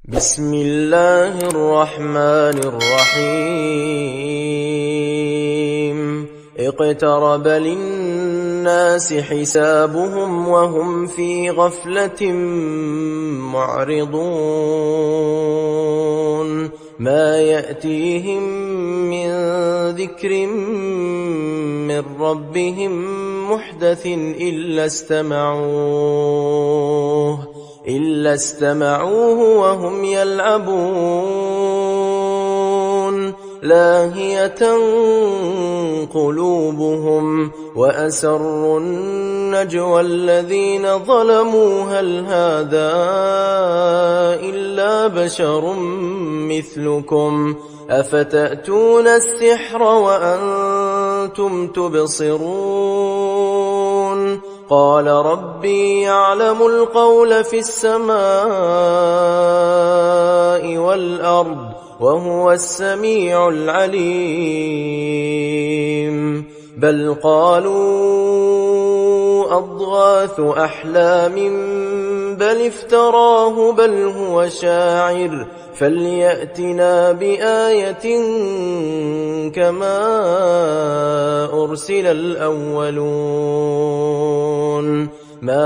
بسم الله الرحمن الرحيم اقترب للناس حسابهم وهم في غفلة معرضون ما يأتيهم من ذكر من ربهم محدث إلا استمعوه وهم يلعبون لاهية قلوبهم وأسروا النجوى الذين ظلموا هل هذا إلا بشر مثلكم أفتأتون السحر وأنتم تبصرون قال ربي يعلم القول في السماء والأرض وهو السميع العليم بل قالوا أضغاث أحلام بل افتراه بل هو شاعر فليأتنا بآية كما أرسل الأولون ما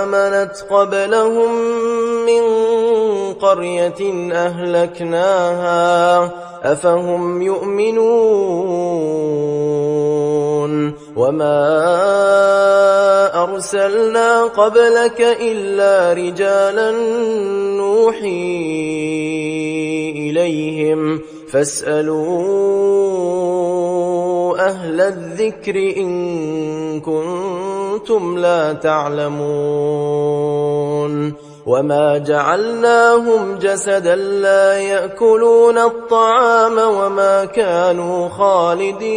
آمنت قبلهم من قرية أهلكناها أفهم يؤمنون وما أرسلنا قبلك إلا رجالا نوحي إليهم فاسألوا أهل الذكر إن كنتم لا تعلمون وما جعلناهم جسدا لا يأكلون الطعام وما كانوا خالدين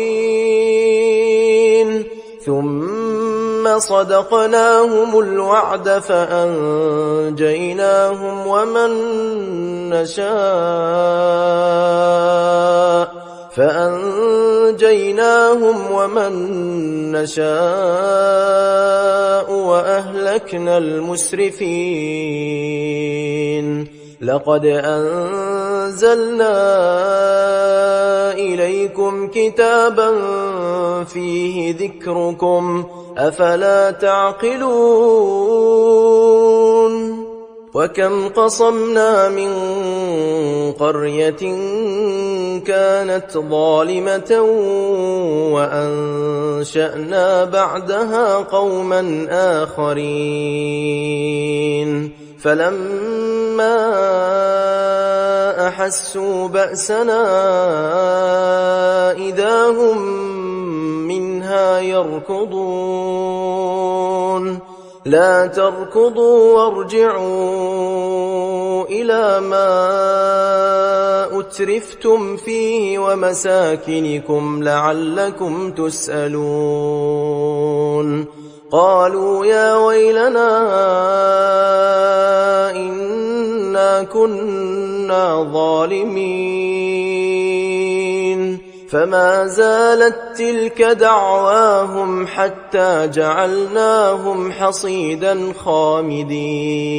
ثم صدقناهم الوعد فأنجيناهم ومن نشاء وأهلكنا المسرفين لقد أنزلنا إليكم كتابا فيه ذكركم أفلا تعقلون وكم قصمنا من قرية كانت ظالمة وأنشأنا بعدها قوما آخرين فلما أحسوا بأسنا إذا هم منها يركضون لا تركضوا وارجعوا إلى ما أترفتم فيه ومساكنكم لعلكم تسألون قالوا يا ويلنا إنا كنا ظالمين فما زالت تلك دعواهم حتى جعلناهم حصيدا خامدين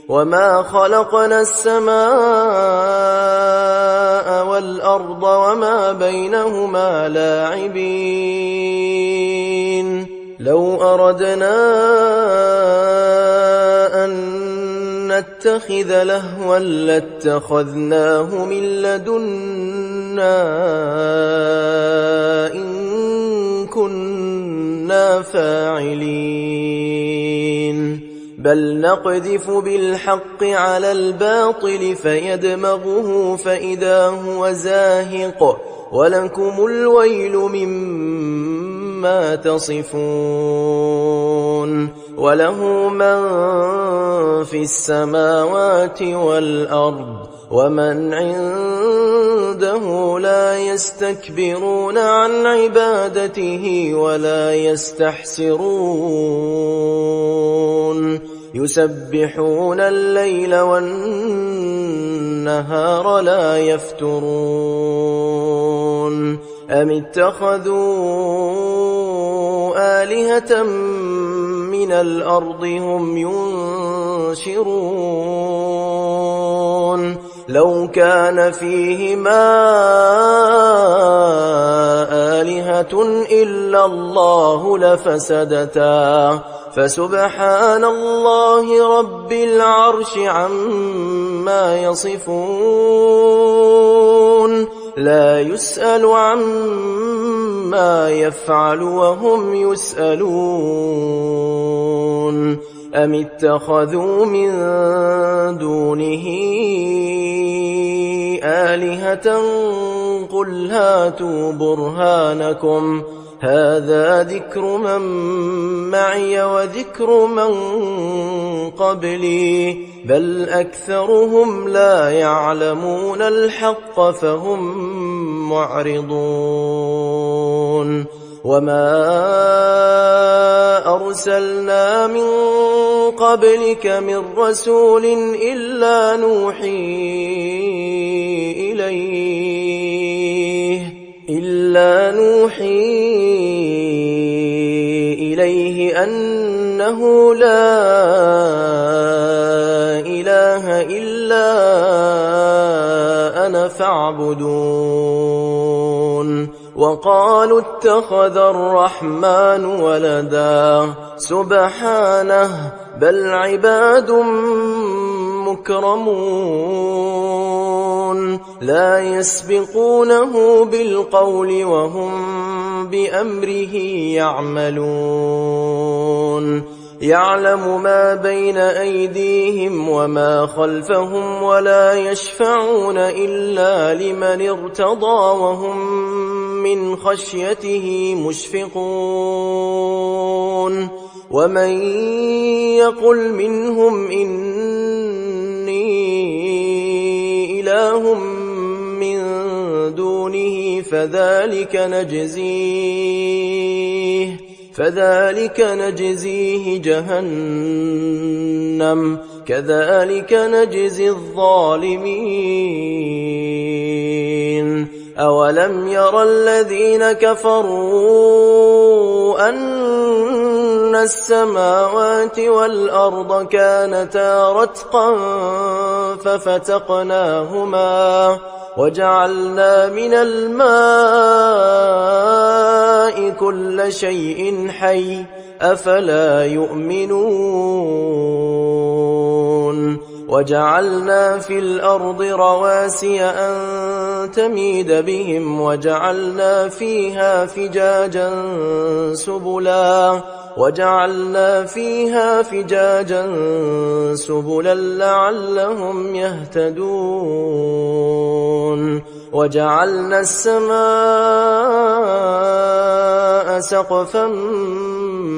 وما خلقنا السماء والأرض وما بينهما لاعبين لو أردنا أن نتخذ لهوا لاتخذناه من لدنا إن كنا فاعلين بل نقذف بالحق على الباطل فيدمغه فإذا هو زاهق ولكم الويل مما تصفون وله من في السماوات والأرض ومن عنده لا يستكبرون عن عبادته ولا يستحسرون يسبحون الليل والنهار لا يفترون أم اتخذوا آلهة من الأرض هم ينشرون ينشرون لو كان فيهما آلهة إلا الله لفسدتا فسبحان الله رب العرش عما يصفون لا يسأل عما يفعل وهم يسألون أم اتخذوا من دونه آلهة قل هاتوا برهانكم هذا ذكر من معي وذكر من قبلي بل أكثرهم لا يعلمون الحق فهم معرضون وما أرسلنا من قبلك من رسول إلا نوحي إليه أنه لا إله إلا أنا فاعبدون وقالوا اتخذ الرحمن ولدا سبحانه بل عباد مكرمون لا يسبقونه بالقول وهم بأمره يعملون يعلم ما بين أيديهم وما خلفهم ولا يشفعون إلا لمن ارتضى وهم من خشيته مشفقون ومن يقل منهم إني إله من دونه فذلك نجزيه جهنم كذلك نجزي الظالمين أولم ير الذين كفروا أن السماوات والأرض كانتا رتقا ففتقناهما وجعلنا من الماء كل شيء حي أفلا يؤمنون وجعلنا في الأرض رواسي أن تميد بهم وجعلنا فيها فجاجا سبلا لعلهم يهتدون وجعلنا السماء سقفا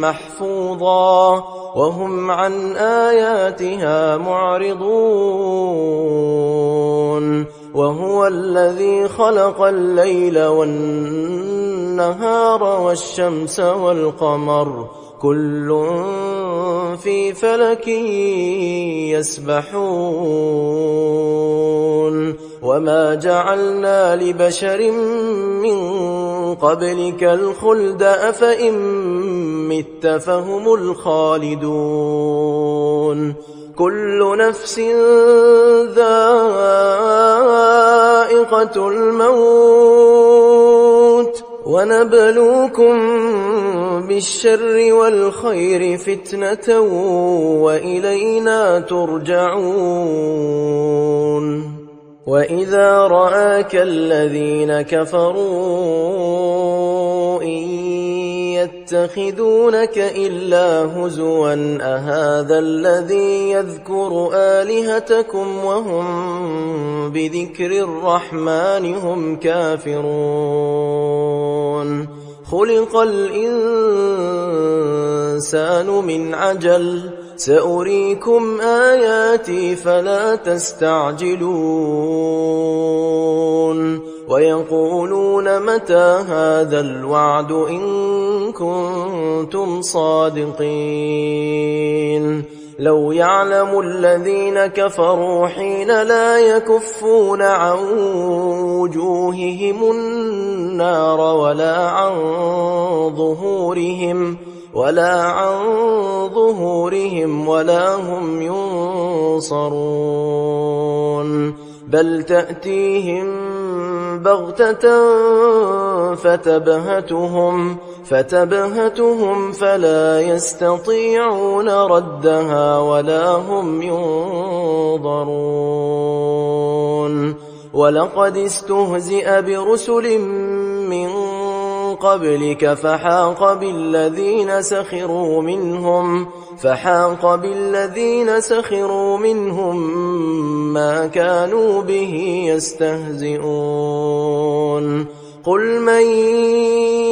محفوظا وهم عن آياتها معرضون وهو الذي خلق الليل والنهار والشمس والقمر كل في فلك يسبحون وما جعلنا لبشر من قبلك الخلد أفإن مت فهم الخالدون كل نفس ذائقة الموت ونبلوكم بالشر والخير فتنة وإلينا ترجعون وإذا رآك الذين كفروا إن يتخذونك إلا هزوا أهذا الذي يذكر آلهتكم وهم بذكر الرحمن هم كافرون خلق الإنسان من عجل سأريكم آياتي فلا تستعجلون ويقولون متى هذا الوعد إن كنتم صادقين لو يعلم الذين كفروا حين لا يكفون عن وجوههم النار ولا عن ظهورهم ولا عن ظهورهم ولا هم ينصرون بل تأتيهم بغتة فتبهتهم فلا يستطيعون ردها ولا هم ينظرون ولقد استهزئ برسل من قبلك فحاق بالذين سخروا منهم ما كانوا به يستهزئون قل من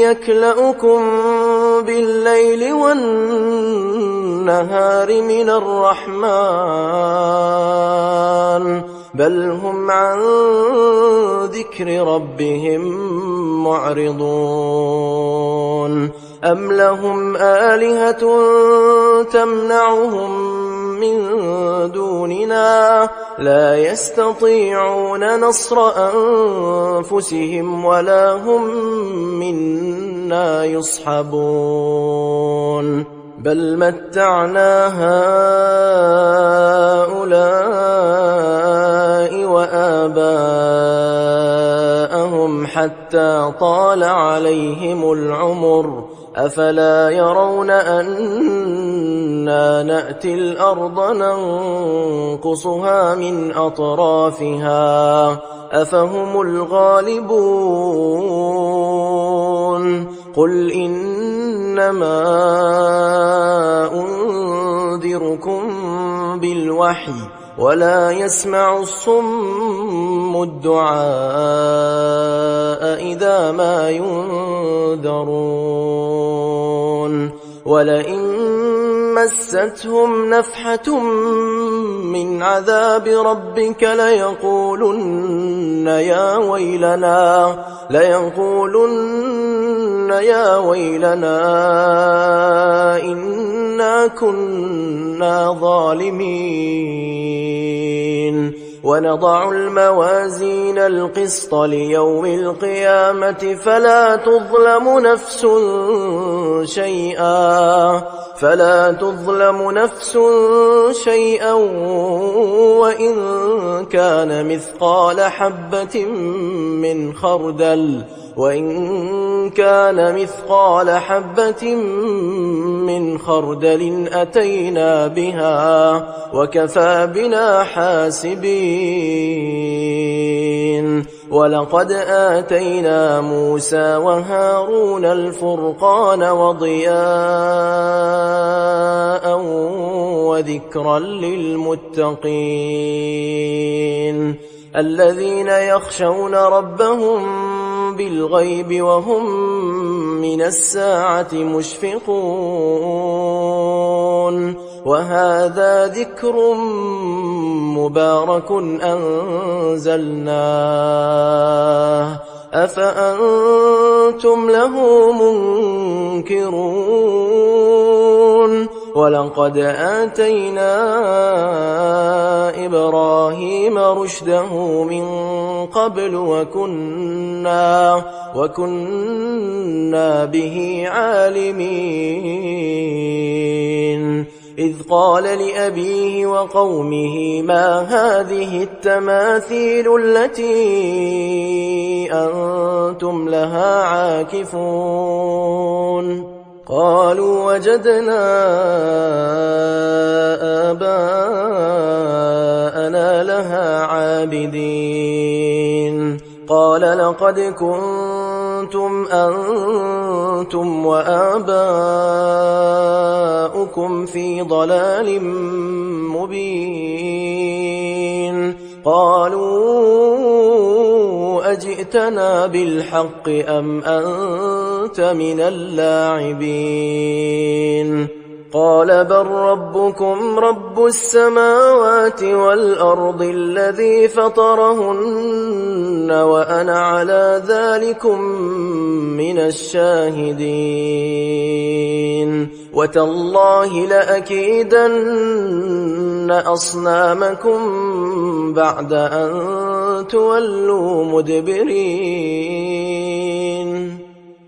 يكلؤكم بالليل والنهار من الرحمن بل هم عن ذكر ربهم معرضون أم لهم آلهة تمنعهم من دوننا لا يستطيعون نصر أنفسهم ولا هم منا يصحبون بل متعنا هؤلاء وآباءهم حتى طال عليهم العمر أفلا يرون أنا نأتي الأرض ننقصها من أطرافها أفهم الغالبون قل إنما أنذركم بالوحي ولا يسمع الصم الدعاء إذا ما ينذرون ولئن مستهم نفحة من عذاب ربك ليقولن يا ويلنا إنا كنا ظالمين ونضع الموازين القسط ليوم القيامة فلا تظلم نفس شيئا وإن كان مثقال حبة من خردل أتينا بها وكفى بنا حاسبين ولقد آتينا موسى وهارون الفرقان وضياء وذكرا للمتقين الذين يخشون ربهم بالغيب وهم من الساعة مشفقون وهذا ذكر مبارك أنزلناه أفأنتم له منكرون ولقد آتينا إبراهيم رشده من قبل وكنا به عالمين إذ قال لأبيه وقومه ما هذه التماثيل التي أنتم لها عاكفون قالوا وجدنا آباءنا لها عابدين قال لقد كنتم أنتم وآباؤكم في ضلال مبين قالوا أجئتنا بالحق أم أنت من اللاعبين قال بل ربكم رب السماوات والأرض الذي فطرهن وأنا على ذلكم من الشاهدين وتالله لأكيدن أصنامكم بعد أن تولوا مدبرين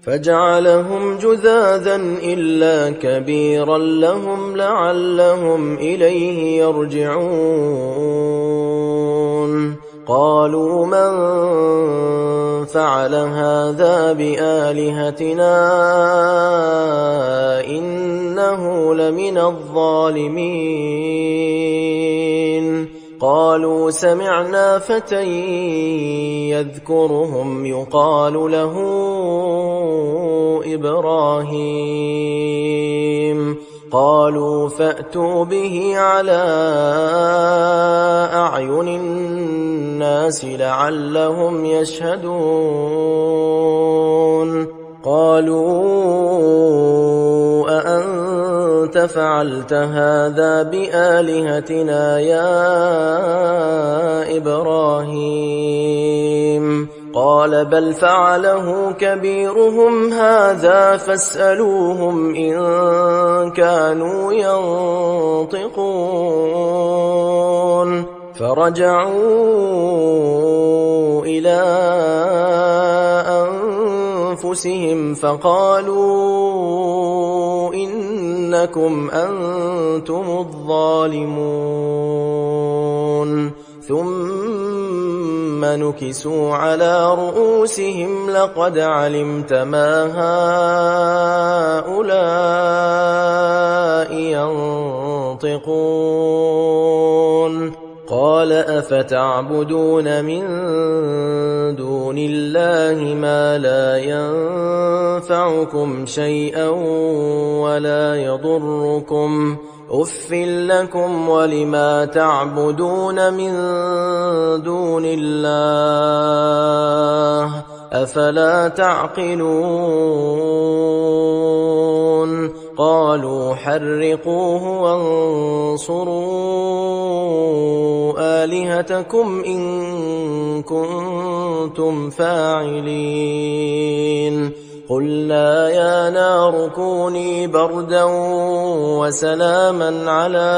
فجعلهم جذاذا إلا كبيرا لهم لعلهم إليه يرجعون قالوا من فعل هذا بآلهتنا إنه لمن الظالمين قالوا سمعنا فتى يذكرهم يقال له إبراهيم قالوا فأتوا به على أعين الناس لعلهم يشهدون قالوا أأنت فعلت هذا بآلهتنا يا إبراهيم قال بل فعله كبيرهم هذا فاسألوهم إن كانوا ينطقون فرجعوا إلى أنفسهم فقالوا إنكم أنتم الظالمون ثم نكسوا على رؤوسهم لقد علمت ما هؤلاء ينطقون قال أفتعبدون من دون الله ما لا ينفعكم شيئا ولا يضركم أف لكم ولما تعبدون من دون الله أفلا تعقلون قالوا حرقوه وانصروا آلهتكم إن كنتم فاعلين قلنا يا نار كوني بردا وسلاما على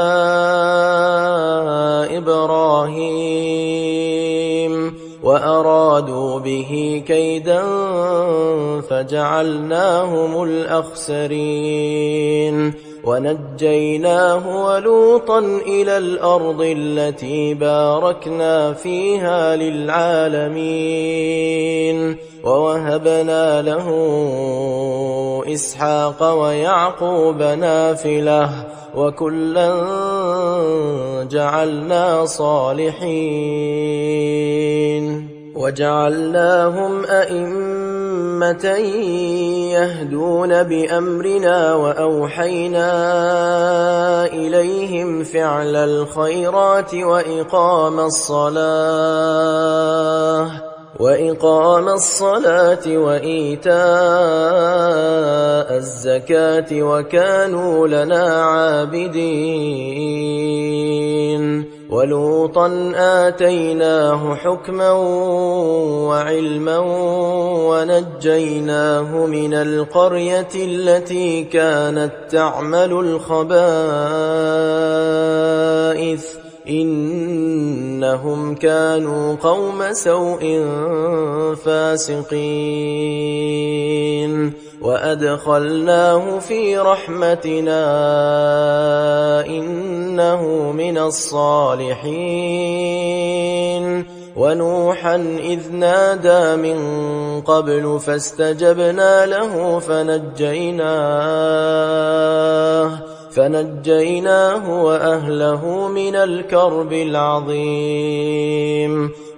إبراهيم وأرادوا به كيدا فجعلناهم الأخسرين ونجيناه ولوطا إلى الأرض التي باركنا فيها للعالمين ووهبنا له إسحاق ويعقوب نافلة وكلا جعلنا صالحين وجعلناهم أئمة يهدون بأمرنا وأوحينا إليهم فعل الخيرات وإقام الصلاة وإيتاء الزكاة وكانوا لنا عابدين ولوطا آتيناه حكما وعلما ونجيناه من القرية التي كانت تعمل الخبائث إنهم كانوا قوم سوء فاسقين وأدخلناه في رحمتنا إنه من الصالحين ونوحا إذ نادى من قبل فاستجبنا له فنجيناه وأهله من الكرب العظيم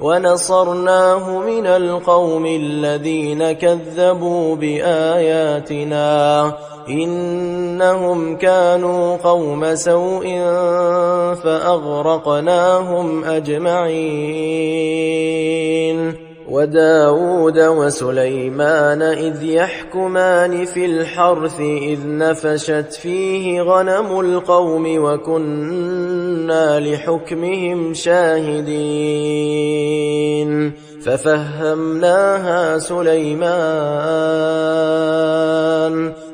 ونصرناه من القوم الذين كذبوا بآياتنا إنهم كانوا قوم سوء فأغرقناهم أجمعين وداود وسليمان إذ يحكمان في الحرث إذ نفشت فيه غنم القوم وكنا لحكمهم شاهدين ففهمناها سليمان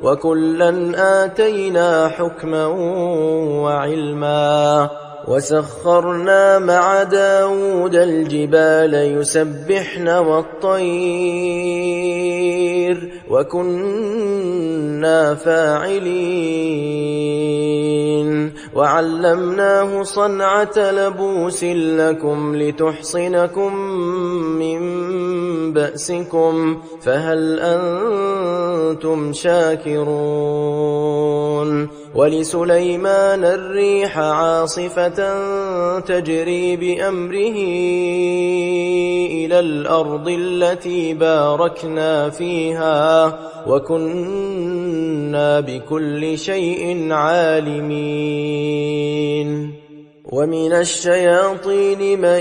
وكلا آتينا حكما وعلما وسخرنا مع داود الجبال يسبحن والطير وكنا فاعلين وعلمناه صنعة لبوس لكم لتحصنكم من بأسكم فهل أنتم شاكرون ولسليمان الريح عاصفة تجري بأمره إلى الأرض التي باركنا فيها وكنا بكل شيء عالمين ومن الشياطين من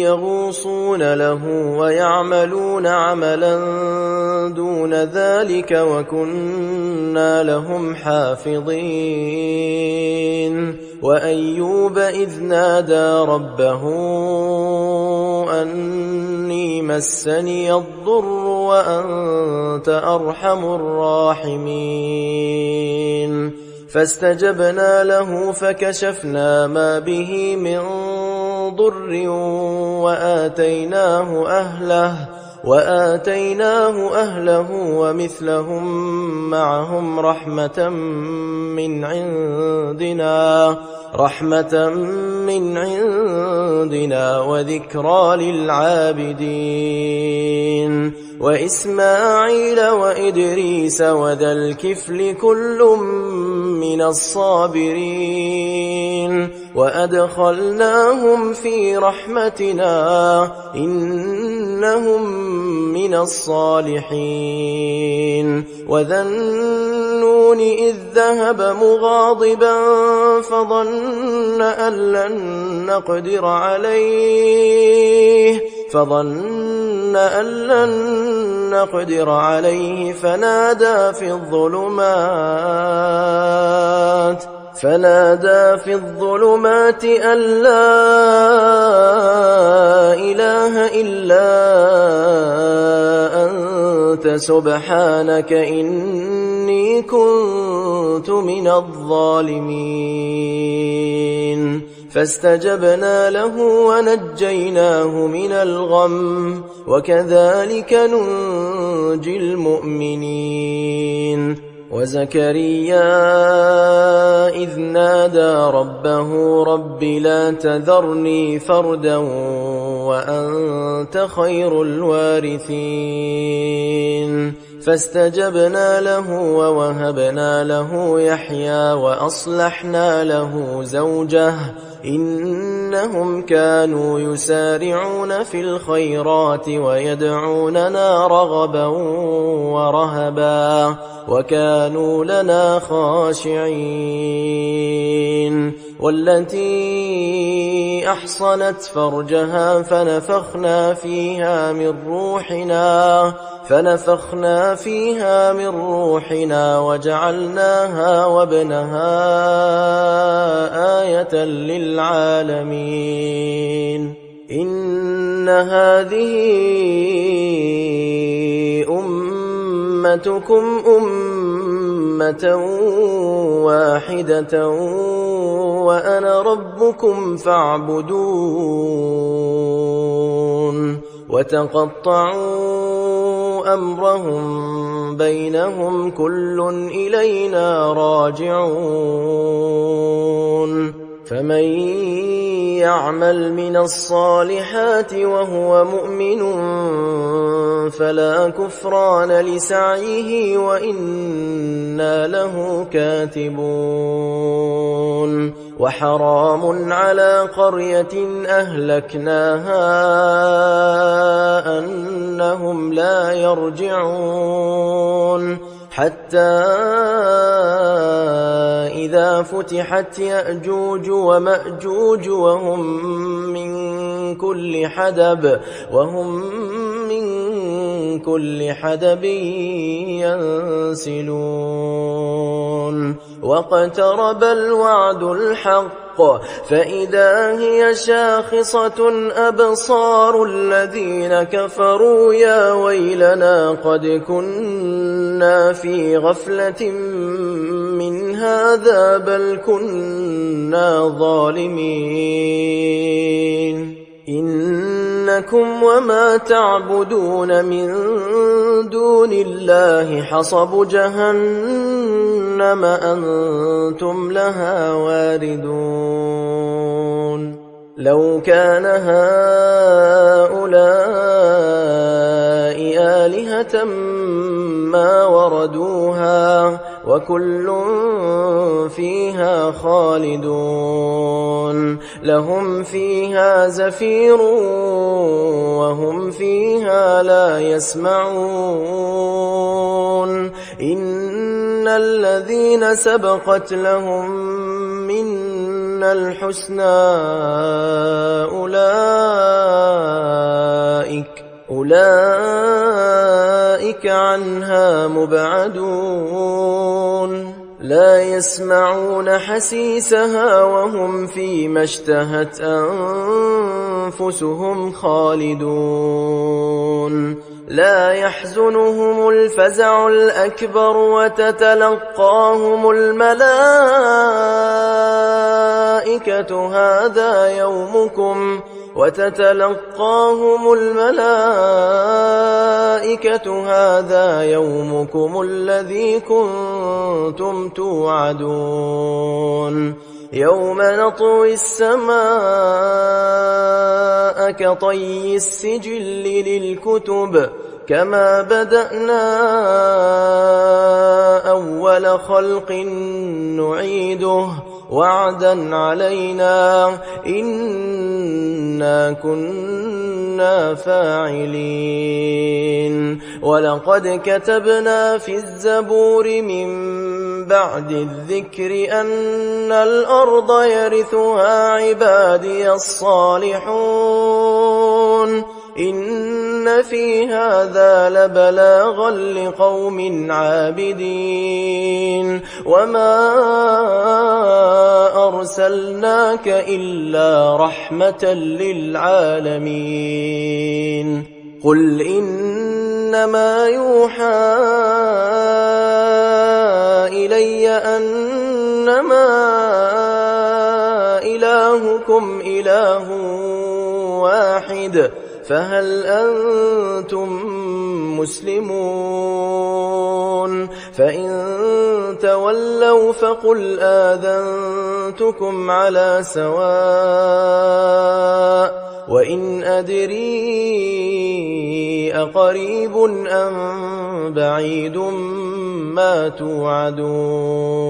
يغوصون له ويعملون عملا دون ذلك وكنا لهم حافظين وأيوب إذ نادى ربه أني مسني الضر وأنت أرحم الراحمين فاستجبنا له فكشفنا ما به من ضر وآتيناه أهله ومثلهم معهم رحمة من عندنا وذكرى للعابدين وإسماعيل وإدريس وذا الكفل كل من الصابرين وأدخلناهم في رحمتنا إنهم من الصالحين وذا النون إذ ذهب مغاضبا فظن أن لن نقدر عليه فنادى في الظلمات أن لا إله إلا أنت سبحانك إني كنت من الظالمين فاستجبنا له ونجيناه من الغم وكذلك ننجي المؤمنين وزكريا إذ نادى ربه رب لا تذرني فردا وأنت خير الوارثين فاستجبنا له ووهبنا له يحيى وأصلحنا له زوجه إنهم كانوا يسارعون في الخيرات ويدعوننا رغبا ورهبا وكانوا لنا خاشعين والتي أحصنت فرجها فنفخنا فيها من روحنا وجعلناها وابنها آية للعالمين إن هذه أمتكم أمة واحدة وأنا ربكم فاعبدون وتقطعوا أمرهم بينهم كل إلينا راجعون فمن يعمل من الصالحات وهو مؤمن فلا كفران لسعيه وإنا له كاتبون وحرام على قرية أهلكناها أنهم لا يرجعون حتى إذا فتحت يأجوج ومأجوج وهم من كل حدب ينسلون واقترب الوعد الحق فإذا هي شاخصة أبصار الذين كفروا يا ويلنا قد كنا في غفلة من هذا بل كنا ظالمين إنكم وما تعبدون من دون الله حصب جهنم أنتم لها واردون لو كان هؤلاء آلهة ما وردوها وكل فيها خالدون لهم فيها زفير وهم فيها لا يسمعون إن الذين سبقت لهم منا الحسنى أولئك عنها مبعدون لا يسمعون حسيسها وهم فيما اشتهت أنفسهم خالدون لا يحزنهم الفزع الأكبر وتتلقاهم الملائكة هذا يومكم الذي كنتم توعدون يوم نطوي السماء كطي السجل للكتب كما بدأنا أول خلق نعيده وعدا علينا إنا كنا فاعلين ولقد كتبنا في الزبور من بعد الذكر أن الأرض يرثها عبادي الصالحون إن في هذا لبلاغا لقوم عابدين وما أرسلناك إلا رحمة للعالمين قل إنما يوحى إلي أنما إلهكم إله واحد فهل أنتم مسلمون فإن تولوا فقل آذنتكم على سواء وإن أدري أقريب أم بعيد ما توعدون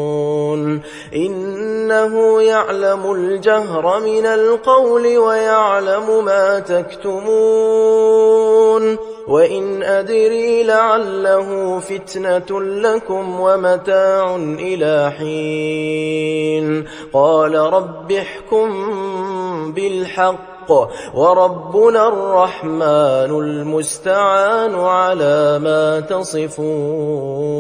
إنه يعلم الجهر من القول ويعلم ما تكتمون وإن أدري لعله فتنة لكم ومتاع إلى حين قال رب احكم بالحق وربنا الرحمن المستعان على ما تصفون